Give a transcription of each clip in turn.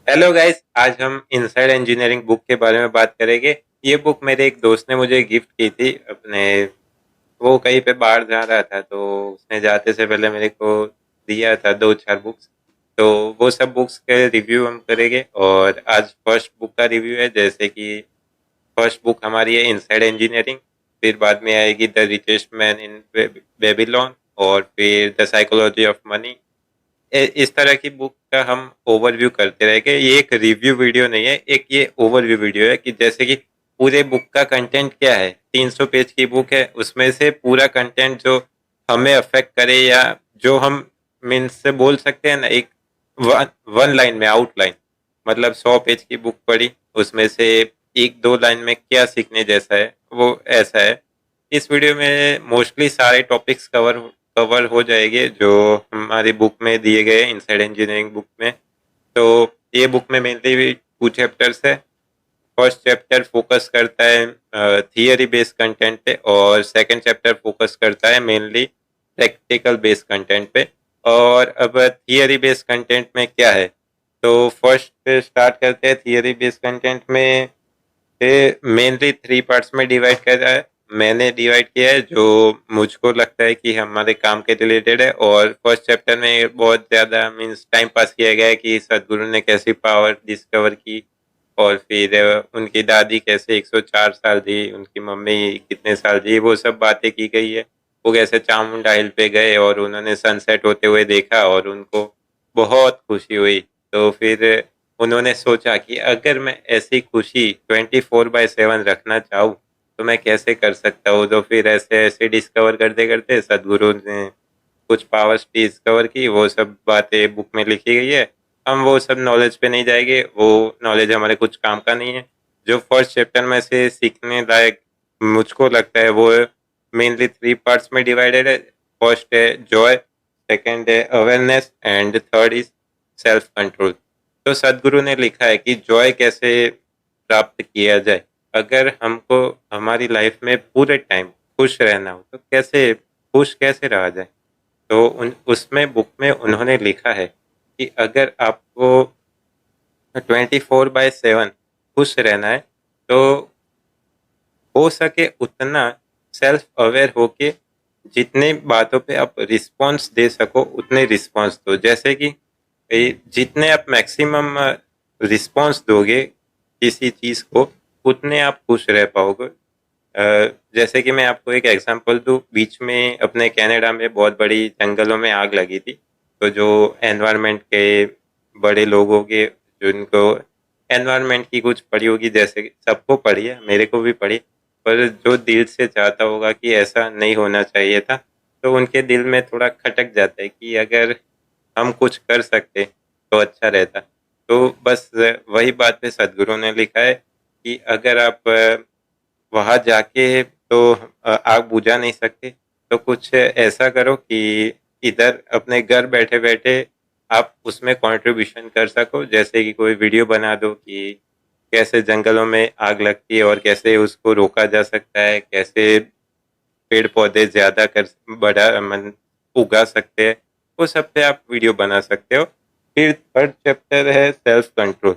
Hello guys, आज हम inside engineering book के बारे में बात करेंगे। ये बुक मेरे एक दोस्त ने मुझे गिफ्ट की थी अपने। वो कहीं पे बाहर जा रहा था तो उसने जाते से पहले मेरे को दिया था दो चार बुक्स। तो वो सब बुक्स के रिव्यू हम करेंगे और आज फर्स्ट बुक का रिव्यू है। जैसे कि फर्स्ट बुक हमारी है इनसाइड इंजीनियरिंग, फिर बाद में आएगी the richest man in Babylon और फिर द साइकोलॉजी ऑफ मनी। इस तरह की बुक का हम ओवरव्यू करते रहेंगे। ये एक रिव्यू वीडियो नहीं है, एक ये ओवरव्यू वीडियो है कि जैसे कि पूरे बुक का कंटेंट क्या है। 300 पेज की बुक है, उसमें से पूरा कंटेंट जो हमें अफेक्ट करे या जो हम मीन्स से बोल सकते हैं ना, एक वन वन लाइन में आउटलाइन, मतलब 100 पेज की बुक पढ़ी, उसमें से एक दो लाइन में क्या सीखने जैसा है वो ऐसा है। इस वीडियो में मोस्टली सारे टॉपिक्स कवर कवर हो जाएंगे जो हमारी बुक में दिए गए इनसाइड इंजीनियरिंग बुक में। तो ये बुक में मेनली 2 चैप्टर्स है। फर्स्ट चैप्टर फोकस करता है थियरी बेस्ड कंटेंट पे और सेकंड चैप्टर फोकस करता है मेनली प्रैक्टिकल बेस्ड कंटेंट पे। और अब थियरी बेस्ड कंटेंट में क्या है, तो फर्स्ट स्टार्ट करते हैं थियरी बेस्ड कंटेंट में। मेनली 3 पार्ट्स में डिवाइड किया है। मैंने डिवाइड किया है जो मुझको लगता है कि हमारे काम के रिलेटेड है। और फर्स्ट चैप्टर में बहुत ज़्यादा मीन्स टाइम पास किया गया है कि सदगुरु ने कैसी पावर डिस्कवर की और फिर उनकी दादी कैसे 104 साल जी, उनकी मम्मी कितने साल जी, वो सब बातें की गई है। वो कैसे चामुंडा हिल पे गए और उन्होंने सनसेट होते हुए देखा और उनको बहुत खुशी हुई। तो फिर उन्होंने सोचा कि अगर मैं ऐसी खुशी 24/7 रखना चाहूँ तो मैं कैसे कर सकता हूँ। तो फिर ऐसे ऐसे डिस्कवर करते करते सदगुरु ने कुछ पावर्स डिस्कवर की, वो सब बातें बुक में लिखी गई है। हम वो सब नॉलेज पे नहीं जाएंगे, वो नॉलेज हमारे कुछ काम का नहीं है। जो फर्स्ट चैप्टर में से सीखने लायक मुझको लगता है वो मेनली 3 पार्ट्स में डिवाइडेड है। फर्स्ट है जॉय, सेकंड है awareness and third is self control. तो सदगुरु ने लिखा है कि जॉय कैसे प्राप्त किया जाए। अगर हमको हमारी लाइफ में पूरे टाइम खुश रहना हो तो कैसे खुश कैसे रहा जाए। तो उन उसमें बुक में उन्होंने लिखा है कि अगर आपको 24/7 खुश रहना है तो हो सके उतना सेल्फ अवेयर होके जितने बातों पे आप रिस्पॉन्स दे सको उतने रिस्पॉन्स दो। जैसे कि जितने आप मैक्सिमम रिस्पॉन्स दोगे किसी चीज़ को उतने आप खुश रह पाओगे। जैसे कि मैं आपको एक एग्जांपल दूँ, बीच में अपने कनाडा में बहुत बड़ी जंगलों में आग लगी थी। तो जो एनवायरनमेंट के बड़े लोग होंगे, जिनको एनवायरनमेंट की कुछ पड़ी होगी, जैसे कि सबको पड़ी है, मेरे को भी पड़ी, पर जो दिल से चाहता होगा कि ऐसा नहीं होना चाहिए था, तो उनके दिल में थोड़ा खटक जाता है कि अगर हम कुछ कर सकते तो अच्छा रहता। तो बस वही बात पे सदगुरु ने लिखा है कि अगर आप वहाँ जाके तो आग बुझा नहीं सकते, तो कुछ ऐसा करो कि इधर अपने घर बैठे बैठे आप उसमें कंट्रीब्यूशन कर सको। जैसे कि कोई वीडियो बना दो कि कैसे जंगलों में आग लगती है और कैसे उसको रोका जा सकता है, कैसे पेड़ पौधे ज़्यादा कर बढ़ा मन उगा सकते हैं, वो सब पे आप वीडियो बना सकते हो। फिर थर्ड चैप्टर है सेल्फ कंट्रोल।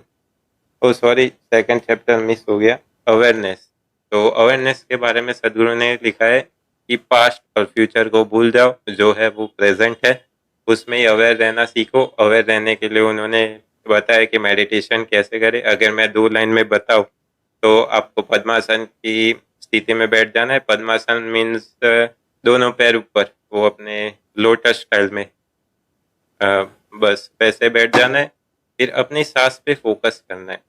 ओ सॉरी, सेकंड चैप्टर मिस हो गया, अवेयरनेस। तो अवेयरनेस के बारे में सदगुरु ने लिखा है कि पास्ट और फ्यूचर को भूल जाओ, जो है वो प्रेजेंट है, उसमें ही अवेयर रहना सीखो। अवेयर रहने के लिए उन्होंने बताया कि मेडिटेशन कैसे करें। अगर मैं 2 लाइन में बताऊँ तो आपको पद्मासन की स्थिति में बैठ जाना है। पद्मासन मीन्स दोनों पैर ऊपर, वो अपने लोटस स्टाइल में बस वैसे बैठ जाना है। फिर अपनी सांस पे फोकस करना है,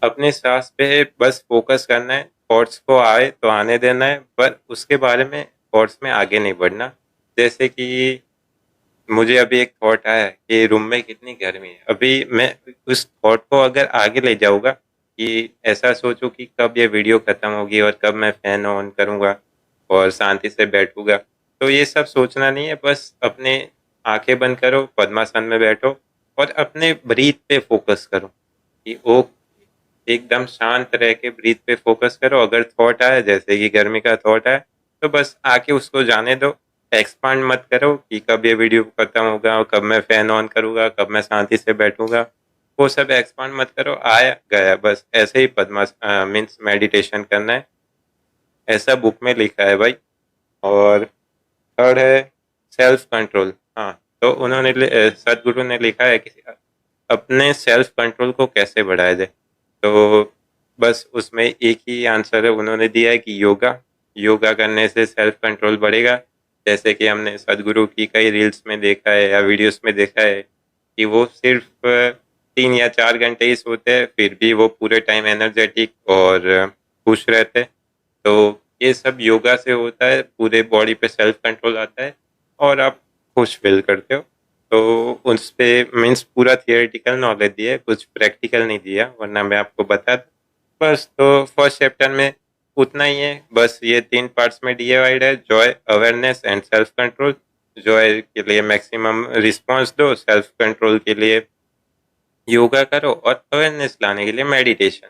अपने सांस पे बस फोकस करना है। थॉट्स को आए तो आने देना है, पर उसके बारे में थॉट्स में आगे नहीं बढ़ना। जैसे कि मुझे अभी एक थॉट आया कि रूम में कितनी गर्मी है, अभी मैं उस थॉट को अगर आगे ले जाऊंगा कि ऐसा सोचूं कि कब ये वीडियो खत्म होगी और कब मैं फैन ऑन करूंगा और शांति से बैठूंगा, तो ये सब सोचना नहीं है। बस अपने आंखें बंद करो, पद्मासन में बैठो और अपने ब्रीथ पे फोकस करो कि ओ एकदम शांत रह के ब्रीथ पे फोकस करो। अगर थॉट आए जैसे कि गर्मी का थॉट आए तो बस आके उसको जाने दो एक्सपांड मत करो कि कब ये वीडियो खत्म होगा, कब मैं फ़ैन ऑन करूँगा, कब मैं शांति से बैठूँगा। वो सब एक्सपांड मत करो, आया गया बस ऐसे ही मीन्स मेडिटेशन करना है, ऐसा बुक में लिखा है भाई। और थर्ड है सेल्फ कंट्रोल। हाँ, तो सदगुरु ने लिखा है कि अपने सेल्फ कंट्रोल को कैसे बढ़ाया जाए। तो बस उसमें एक ही आंसर है उन्होंने दिया है कि योगा। योगा करने से सेल्फ कंट्रोल बढ़ेगा। जैसे कि हमने सदगुरु की कई रील्स में देखा है या वीडियोस में देखा है कि वो सिर्फ 3 या 4 घंटे ही सोते हैं, फिर भी वो पूरे टाइम एनर्जेटिक और खुश रहते हैं। तो ये सब योगा से होता है, पूरे बॉडी पे सेल्फ कंट्रोल आता है और आप खुश फील करते हो। तो उस पे मीन्स पूरा थियोरेटिकल नॉलेज दिया है, कुछ प्रैक्टिकल नहीं दिया, वरना मैं आपको बताता। बस तो फर्स्ट चैप्टर में उतना ही है, बस ये 3 पार्ट्स में डिवाइड है, Joy, awareness and self control. Joy के लिए मैक्सिमम रिस्पॉन्स दो, सेल्फ कंट्रोल के लिए योगा करो और अवेयरनेस लाने के लिए मेडिटेशन।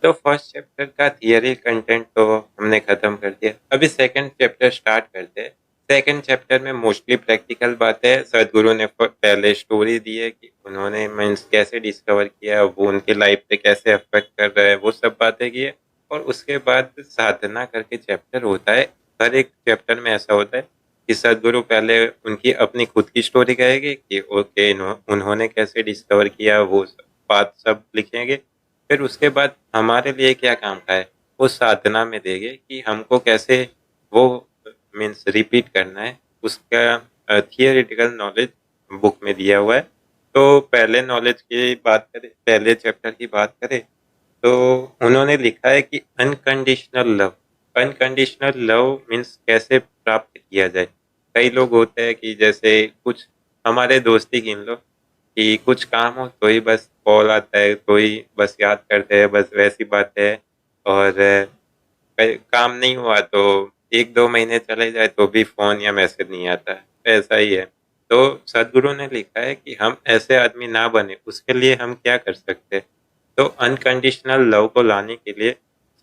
तो फर्स्ट चैप्टर का थियरी कंटेंट तो हमने खत्म कर दिया, अभी सेकंड चैप्टर स्टार्ट करते हैं। सेकंड चैप्टर में मोस्टली प्रैक्टिकल बातें हैं। सदगुरु ने पहले स्टोरी दी है कि उन्होंने मीन्स कैसे डिस्कवर किया, वो उनके लाइफ पे कैसे अफेक्ट कर रहा है, वो सब बातें की है। और उसके बाद साधना करके चैप्टर होता है। हर एक चैप्टर में ऐसा होता है कि सदगुरु पहले उनकी अपनी खुद की स्टोरी कहेंगे कि ओके उन्होंने कैसे डिस्कवर किया, वो बात सब लिखेंगे। फिर उसके बाद हमारे लिए क्या काम का है वो साधना में देंगे कि हमको कैसे वो मीन्स रिपीट करना है, उसका थियोरेटिकल नॉलेज बुक में दिया हुआ है। तो पहले नॉलेज की बात करें, पहले चैप्टर की बात करें, तो उन्होंने लिखा है कि unconditional love. Unconditional love means कैसे प्राप्त किया जाए। कई लोग होते हैं कि जैसे कुछ हमारे दोस्ती गिन लो कि कुछ काम हो तो ही बस कॉल आता है, तो ही बस याद करते हैं, बस वैसी बात है। और काम नहीं हुआ तो 1-2 महीने चले जाए तो भी फोन या मैसेज नहीं आता है, ऐसा ही है। तो सदगुरु ने लिखा है कि हम ऐसे आदमी ना बने, उसके लिए हम क्या कर सकते हैं। तो अनकंडीशनल लव को लाने के लिए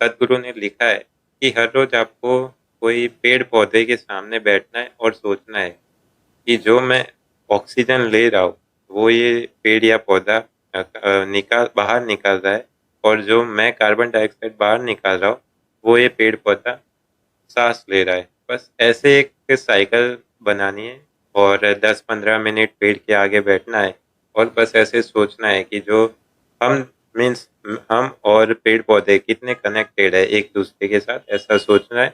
सदगुरु ने लिखा है कि हर रोज आपको कोई पेड़ पौधे के सामने बैठना है और सोचना है कि जो मैं ऑक्सीजन ले रहा हूँ वो ये पेड़ या पौधा निकाल बाहर निकाल रहा है, और जो मैं कार्बन डाइऑक्साइड बाहर निकाल रहा हूँ वो ये पेड़ पौधा सांस ले रहा है। बस ऐसे एक साइकिल बनानी है और 10-15 मिनट पेड़ के आगे बैठना है और बस ऐसे सोचना है कि जो हम मीन्स हम और पेड़ पौधे कितने कनेक्टेड है एक दूसरे के साथ, ऐसा सोचना है।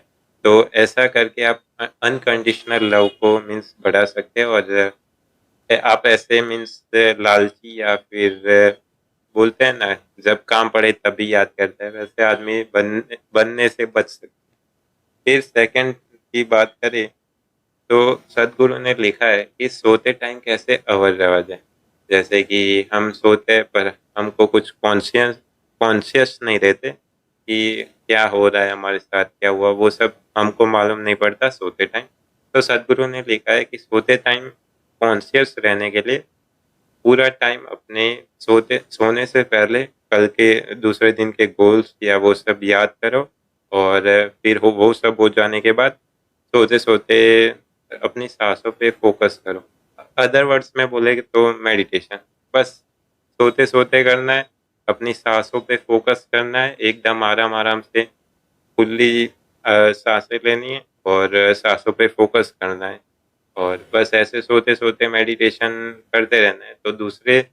तो ऐसा करके आप अनकंडीशनल लव को मीन्स बढ़ा सकते हैं। और आप ऐसे मीन्स लालची या फिर बोलते हैं ना, जब काम पड़े तभी याद करता है, वैसे आदमी बनने से बच सकते। फिर सेकंड की बात करें तो सदगुरु ने लिखा है कि सोते टाइम कैसे अवर रहा जाए। जैसे कि हम सोते हैं पर हमको कुछ कॉन्शियस नहीं रहते कि क्या हो रहा है हमारे साथ, क्या हुआ, वो सब हमको मालूम नहीं पड़ता सोते टाइम। तो सदगुरु ने लिखा है कि सोते टाइम कॉन्शियस रहने के लिए पूरा टाइम अपने सोने से पहले कल के दूसरे दिन के गोल्स या वो सब याद करो। और फिर वो सब हो जाने के बाद सोते सोते अपनी सांसों पे फोकस करो। अदर वर्ड्स में बोले तो मेडिटेशन। बस सोते सोते करना है, अपनी सांसों पे फोकस करना है, एकदम आराम आराम से खुली सांसें लेनी है और सांसों पे फोकस करना है। और बस ऐसे सोते सोते मेडिटेशन करते रहना है। तो दूसरे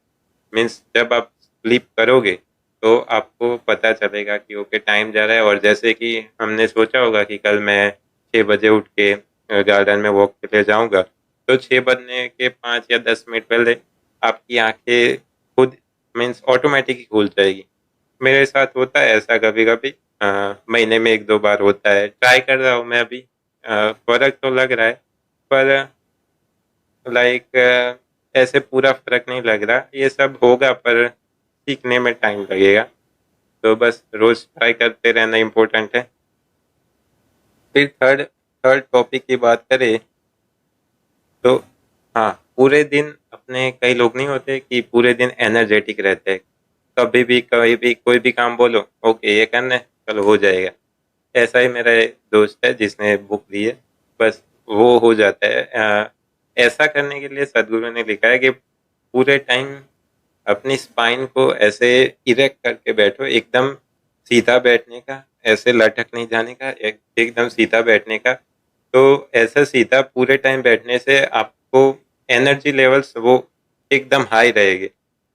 मीन्स जब आप स्लीप करोगे तो आपको पता चलेगा कि ओके टाइम जा रहा है। और जैसे कि हमने सोचा होगा कि कल मैं 6 बजे उठ के गार्डन में वॉक के लिए जाऊंगा, तो 6 बजने के 5 या 10 मिनट पहले आपकी आंखें खुद मीन्स ऑटोमेटिक ही खुल जाएगी। मेरे साथ होता है ऐसा कभी कभी, महीने में 1-2 बार होता है। ट्राई कर रहा हूँ मैं अभी, फर्क तो लग रहा है, पर लाइक ऐसे पूरा फर्क नहीं लग रहा। ये सब होगा पर सीखने में टाइम लगेगा। तो बस रोज ट्राई करते रहना इम्पोर्टेंट है। फिर थर्ड थर्ड टॉपिक की बात करें तो हाँ, पूरे दिन अपने कई लोग नहीं होते कि पूरे दिन एनर्जेटिक रहते हैं, कभी भी कोई भी काम बोलो ओके ये करना है चलो हो जाएगा। ऐसा ही मेरा एक दोस्त है जिसने बुक दी है। बस वो हो जाता है। ऐसा करने के लिए सदगुरु ने लिखा है कि पूरे टाइम अपनी स्पाइन को ऐसे इरेक्ट करके बैठो, एकदम सीधा बैठने का, ऐसे लटक नहीं जाने का, एकदम सीधा बैठने का। तो ऐसा सीधा पूरे टाइम बैठने से आपको एनर्जी लेवल्स वो एकदम हाई रहेंगे।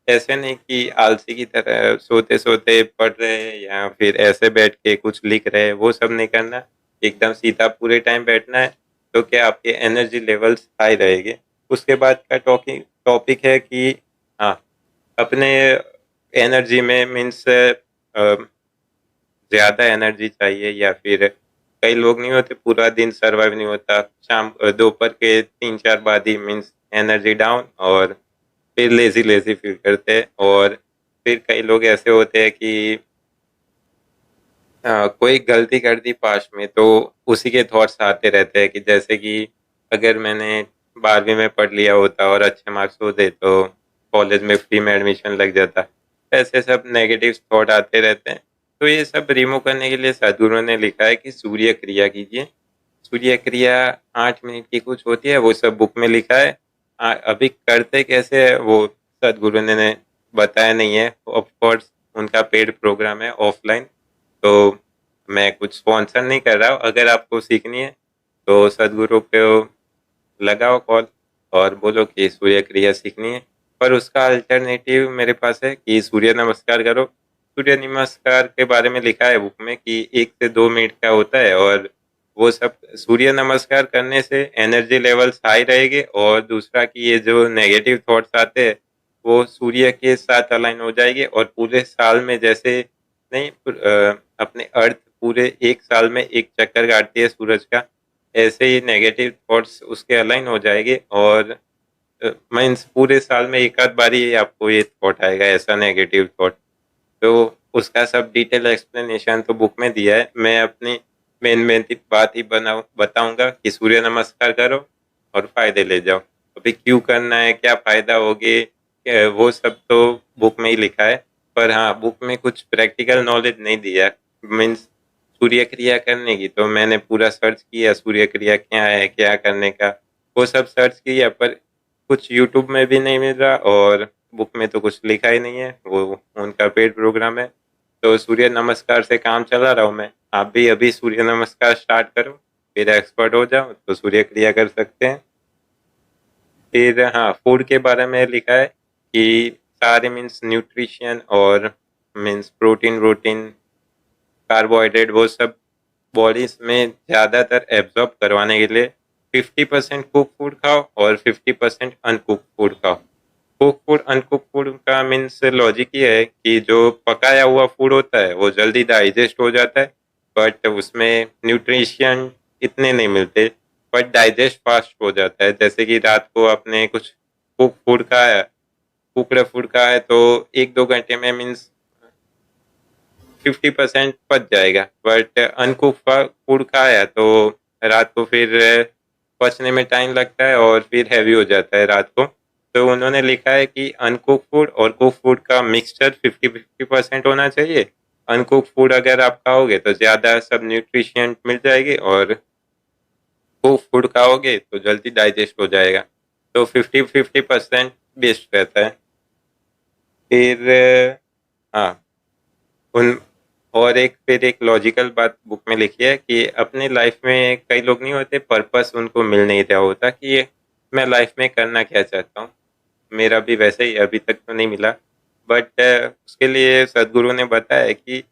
ऐसे नहीं कि आलसी की तरह सोते सोते पढ़ रहे हैं या फिर ऐसे बैठ के कुछ लिख रहे हैं, वो सब नहीं करना। एकदम सीधा पूरे टाइम बैठना है, तो क्या आपके एनर्जी लेवल्स हाई रहेंगे। उसके बाद का टॉकिंग टॉपिक है कि हाँ, अपने एनर्जी में मीन्स ज़्यादा एनर्जी चाहिए, या फिर कई लोग नहीं होते पूरा दिन सर्वाइव नहीं होता, शाम दोपहर के 3-4 बाद ही मीन्स एनर्जी डाउन, और फिर लेजी लेजी फील करते हैं। और फिर कई लोग ऐसे होते हैं कि कोई गलती कर दी पास्ट में तो उसी के थॉट्स आते रहते हैं, कि जैसे कि अगर मैंने 12वीं में पढ़ लिया होता और अच्छे मार्क्स होते तो कॉलेज में फ्री में एडमिशन लग जाता। ऐसे सब नेगेटिव थॉट आते रहते हैं। तो ये सब रिमूव करने के लिए सदगुरु ने लिखा है कि सूर्य क्रिया कीजिए। सूर्य क्रिया 8 मिनट की कुछ होती है, वो सब बुक में लिखा है। अभी करते कैसे है वो सदगुरु ने बताया नहीं है। ऑफ कोर्स उनका पेड प्रोग्राम है ऑफलाइन, तो मैं कुछ स्पॉन्सर नहीं कर रहा हूँ। अगर आपको सीखनी है तो सदगुरु को लगाओ कॉल और बोलो कि सूर्य क्रिया सीखनी है। पर उसका अल्टरनेटिव मेरे पास है कि सूर्य नमस्कार करो। सूर्य नमस्कार के बारे में लिखा है बुक में कि 1 से 2 मिनट का होता है, और वो सब सूर्य नमस्कार करने से एनर्जी लेवल्स हाई रहेंगे। और दूसरा कि ये जो नेगेटिव थॉट्स आते हैं वो सूर्य के साथ अलाइन हो जाएंगे, और पूरे साल में जैसे नहीं अपने अर्थ पूरे एक साल में एक चक्कर काटती है सूरज का, ऐसे ही नेगेटिव थॉट्स उसके अलाइन हो जाएंगे। और मीन्स पूरे साल में एक आध बार ही आपको ये थॉट आएगा, ऐसा नेगेटिव थॉट। तो उसका सब डिटेल एक्सप्लेनेशन तो बुक में दिया है। मैं अपनी मेन मेन बात ही बताऊंगा कि सूर्य नमस्कार करो और फायदे ले जाओ। अभी क्यों करना है, क्या फायदा होगे, वो सब तो बुक में ही लिखा है। पर हाँ, बुक में कुछ प्रैक्टिकल नॉलेज नहीं दिया। मीन्स सूर्य क्रिया करने की तो मैंने पूरा सर्च किया, सूर्य क्रिया क्या है, क्या करने का, वो सब सर्च किया, पर कुछ यूट्यूब में भी नहीं मिल रहा, और बुक में तो कुछ लिखा ही नहीं है। वो उनका पेड प्रोग्राम है। तो सूर्य नमस्कार से काम चला रहा हूँ मैं। आप भी अभी सूर्य नमस्कार स्टार्ट करो, फिर एक्सपर्ट हो जाओ तो सूर्य क्रिया कर सकते हैं। फिर हाँ, फूड के बारे में लिखा है कि सारे मीन्स न्यूट्रिशन और मीन्स प्रोटीन वोटीन कार्बोहाइड्रेट वो सब बॉडी में ज़्यादातर एब्जॉर्ब करवाने के लिए 50% कुक फूड खाओ और 50% अनकुक फूड खाओ। कुक फूड अनकुक फूड का मीन्स लॉजिक ये है कि जो पकाया हुआ फूड होता है वो जल्दी डाइजेस्ट हो जाता है, बट उसमें न्यूट्रिशन इतने नहीं मिलते, बट डाइजेस्ट फास्ट हो जाता है। जैसे कि रात को आपने कुछ कुक फूड खाया, कुकड़ फूड खाया, तो 1-2 घंटे में मीन्स 50% पच जाएगा, बट अनकुक फूड खाया तो रात को फिर पचने में टाइम लगता है और फिर हैवी हो जाता है रात को। तो उन्होंने लिखा है कि अनकुक फूड और कुक फूड का मिक्सचर 50-50% होना चाहिए। अनकुक फूड अगर आप खाओगे तो ज़्यादा सब न्यूट्रिशन मिल जाएगी, और कुक फूड खाओगे तो जल्दी डाइजेस्ट हो जाएगा। तो 50-50% बेस्ट रहता है। फिर हाँ, उन और एक फिर एक लॉजिकल बात बुक में लिखी है कि अपने लाइफ में कई लोग नहीं होते, पर्पस उनको मिल नहीं रहा होता कि ये मैं लाइफ में करना क्या चाहता हूँ। मेरा भी वैसे ही अभी तक तो नहीं मिला, बट उसके लिए सदगुरु ने बताया कि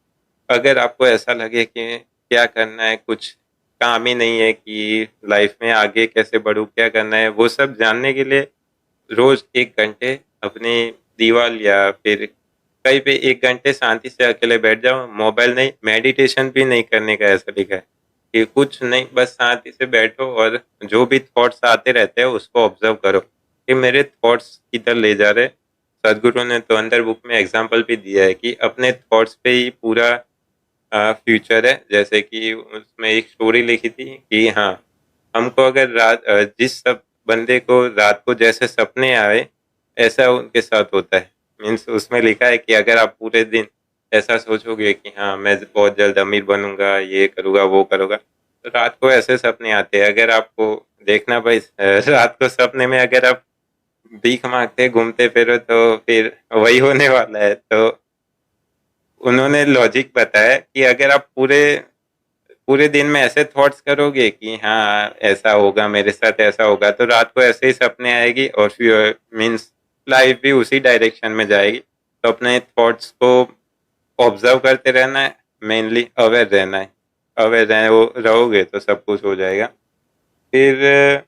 अगर आपको ऐसा लगे कि क्या करना है, कुछ काम ही नहीं है कि लाइफ में आगे कैसे बढ़ूँ, क्या करना है, वो सब जानने के लिए रोज 1 घंटे अपनी दीवार या फिर कहीं पे 1 घंटे शांति से अकेले बैठ जाओ, मोबाइल नहीं, मेडिटेशन भी नहीं करने का ऐसा लिखा है कि कुछ नहीं, बस शांति से बैठो और जो भी थॉट्स आते रहते हैं उसको ऑब्जर्व करो कि मेरे थॉट्स किधर ले जा रहे। सदगुरु ने तो अंदर बुक में एग्जाम्पल भी दिया है कि अपने थॉट्स पे ही पूरा फ्यूचर है। जैसे कि उसमें एक स्टोरी लिखी थी कि हाँ, हमको अगर जिस सब बंदे को रात को जैसे सपने आए ऐसा उनके साथ होता है। मीन्स उसमें लिखा है कि अगर आप पूरे दिन ऐसा सोचोगे कि हाँ मैं बहुत जल्द अमीर बनूंगा, ये करूँगा वो करूँगा, रात को ऐसे सपने आते हैं, अगर आपको देखना भाई, रात को सपने में अगर आप भीख मांगते घूमते फिरो तो फिर वही होने वाला है। तो उन्होंने लॉजिक बताया कि अगर आप पूरे पूरे दिन में ऐसे थॉट्स करोगे कि हाँ ऐसा होगा मेरे साथ, ऐसा होगा, तो रात को ऐसे ही सपने आएगी और फिर मीन्स लाइफ भी उसी डायरेक्शन में जाएगी। तो अपने थॉट्स को ऑब्जर्व करते रहना है, मेनली अवेयर रहना है। अवेयर रहोगे तो सब कुछ हो जाएगा। फिर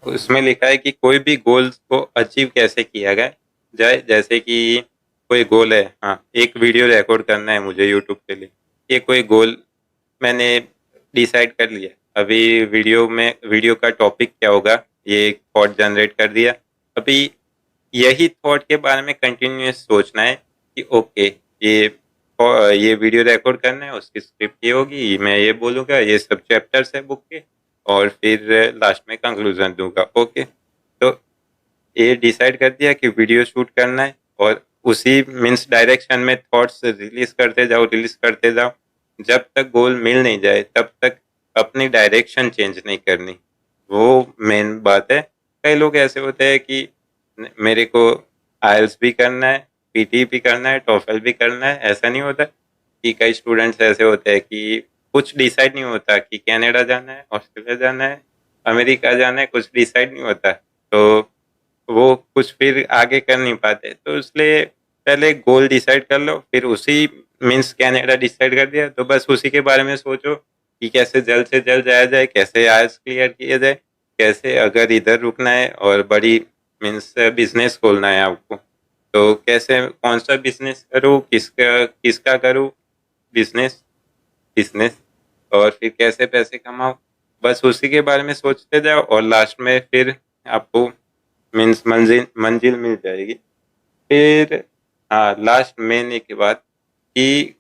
उसमें लिखा है कि कोई भी गोल्स को अचीव कैसे किया जाए, जैसे कि कोई गोल है, हाँ एक वीडियो रिकॉर्ड करना है मुझे यूट्यूब के लिए, ये कोई गोल मैंने डिसाइड कर लिया। अभी वीडियो का टॉपिक क्या होगा, ये एक थॉट जनरेट कर दिया। अभी यही थॉट के बारे में कंटिन्यूअस सोचना है कि ओके ये वीडियो रिकॉर्ड करना है, उसकी स्क्रिप्ट ये होगी, मैं ये बोलूँगा, ये सब चैप्टर्स है बुक के, और फिर लास्ट में कंक्लूजन दूंगा। ओके, तो ये डिसाइड कर दिया कि वीडियो शूट करना है, और उसी मीन्स डायरेक्शन में थॉट्स रिलीज करते जाओ। जब तक गोल मिल नहीं जाए तब तक अपनी डायरेक्शन चेंज नहीं करनी, वो मेन बात है। कई लोग ऐसे होते हैं कि मेरे को आइल्स भी करना है, पीटी भी करना है, टोफल भी करना है, ऐसा नहीं होता। कि कई स्टूडेंट्स ऐसे होते हैं कि कुछ डिसाइड नहीं होता कि कनाडा जाना है, ऑस्ट्रेलिया जाना है, अमेरिका जाना है, कुछ डिसाइड नहीं होता, तो वो कुछ फिर आगे कर नहीं पाते। तो इसलिए पहले गोल डिसाइड कर लो, फिर उसी मीन्स कनाडा डिसाइड कर दिया तो बस उसी के बारे में सोचो कि कैसे जल्द से जल्द जाया जाए, कैसे आइल्स क्लियर किया जाए, कैसे अगर इधर रुकना है और बड़ी मीन्स बिजनेस खोलना है आपको, तो कैसे कौन सा बिजनेस करूँ, किसका किसका करूँ बिजनेस बिजनेस और फिर कैसे पैसे कमाओ, बस उसी के बारे में सोचते जाओ और लास्ट में फिर आपको मीन्स मंजिल मंजिल मिल जाएगी। फिर हाँ, लास्ट मेन एक बात कि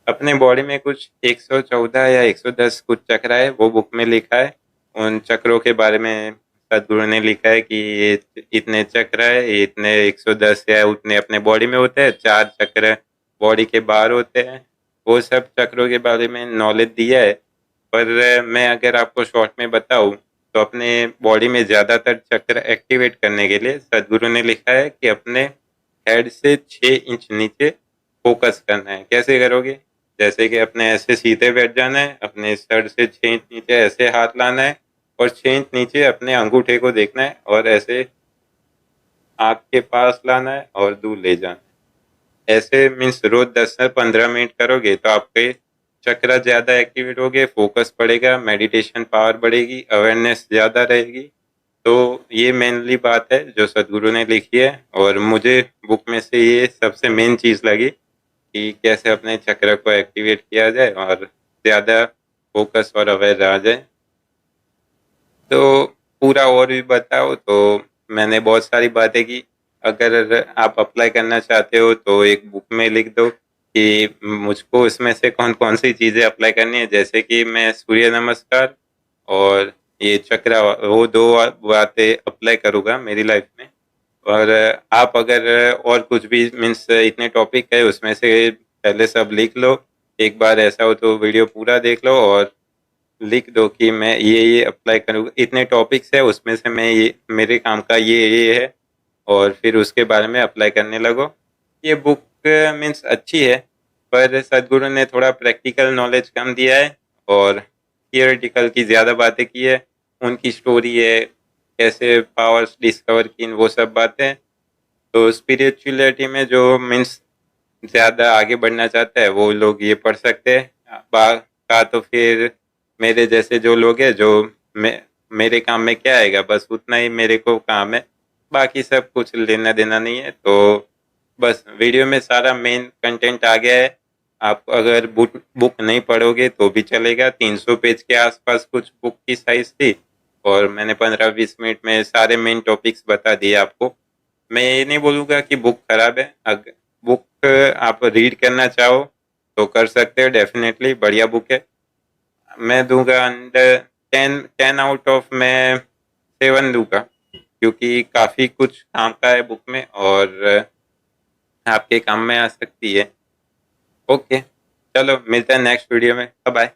अपने बॉडी में कुछ 114 या 110 कुछ चक्र है, वो बुक में लिखा है। उन चक्रों के बारे में सदगुरु ने लिखा है कि ये इतने चक्र है, ये इतने 110 या उतने अपने बॉडी में होते हैं, 4 चक्र बॉडी के बाहर होते हैं। वो सब चक्रों के बारे में नॉलेज दिया है, पर मैं अगर आपको शॉर्ट में बताऊं तो अपने बॉडी में ज़्यादातर चक्र एक्टिवेट करने के लिए सदगुरु ने लिखा है कि अपने हेड से 6 इंच नीचे फोकस करना है। कैसे करोगे, जैसे कि अपने ऐसे सीधे बैठ जाना है, अपने सर से 6 इंच नीचे ऐसे हाथ लाना है और 6 इंच नीचे अपने अंगूठे को देखना है और ऐसे आँख के पास लाना है और दूर ले जाना है। ऐसे मीन्स रोज 10 से 15 मिनट करोगे तो आपके चक्र ज़्यादा एक्टिवेट होगे, फोकस बढ़ेगा, मेडिटेशन पावर बढ़ेगी, अवेयरनेस ज़्यादा रहेगी। तो ये मेनली बात है जो सदगुरु ने लिखी है, और मुझे बुक में से ये सबसे मेन चीज़ लगी कि कैसे अपने चक्र को एक्टिवेट किया जाए और ज़्यादा फोकस और अवेयर रहा जाए। तो पूरा और भी बताओ, तो मैंने बहुत सारी बातें की। अगर आप अप्लाई करना चाहते हो तो एक बुक में लिख दो कि मुझको इसमें से कौन कौन सी चीज़ें अप्लाई करनी है, जैसे कि मैं सूर्य नमस्कार और ये चक्र, वो दो बातें अप्लाई करूँगा मेरी लाइफ में। और आप अगर और कुछ भी मीन्स इतने टॉपिक है उसमें से पहले सब लिख लो। एक बार ऐसा हो तो वीडियो पूरा देख लो और लिख दो कि मैं ये अप्लाई करूँगा, इतने टॉपिक्स है उसमें से मैं ये मेरे काम का ये है, और फिर उसके बारे में अप्लाई करने लगो। ये बुक मीन्स अच्छी है, पर सदगुरु ने थोड़ा प्रैक्टिकल नॉलेज कम दिया है और थियोरेटिकल की ज़्यादा बातें की है। उनकी स्टोरी है, कैसे पावर्स डिस्कवर की, वो सब बातें। तो स्पिरिचुअलिटी में जो मीन्स ज़्यादा आगे बढ़ना चाहता है वो लोग ये पढ़ सकते हैं। का तो फिर मेरे जैसे जो लोग हैं, जो मैं मेरे काम में क्या आएगा, बस उतना ही मेरे को काम है, बाकी सब कुछ लेना देना नहीं है। तो बस वीडियो में सारा मेन कंटेंट आ गया है। आप अगर बुक बुक नहीं पढ़ोगे तो भी चलेगा। 300 पेज के आसपास कुछ बुक की साइज थी, और मैंने 15-20 मिनट में सारे मेन टॉपिक्स बता दिए आपको। मैं ये नहीं बोलूँगा कि बुक खराब है। अगर बुक आप रीड करना चाहो तो कर सकते हो, डेफिनेटली बढ़िया बुक है। मैं दूंगा अंडर 10 10 आउट ऑफ मैं 7 दूंगा, क्योंकि काफ़ी कुछ काम का है बुक में और आपके काम में आ सकती है। ओके, चलो मिलते हैं नेक्स्ट वीडियो में, बाय बाय।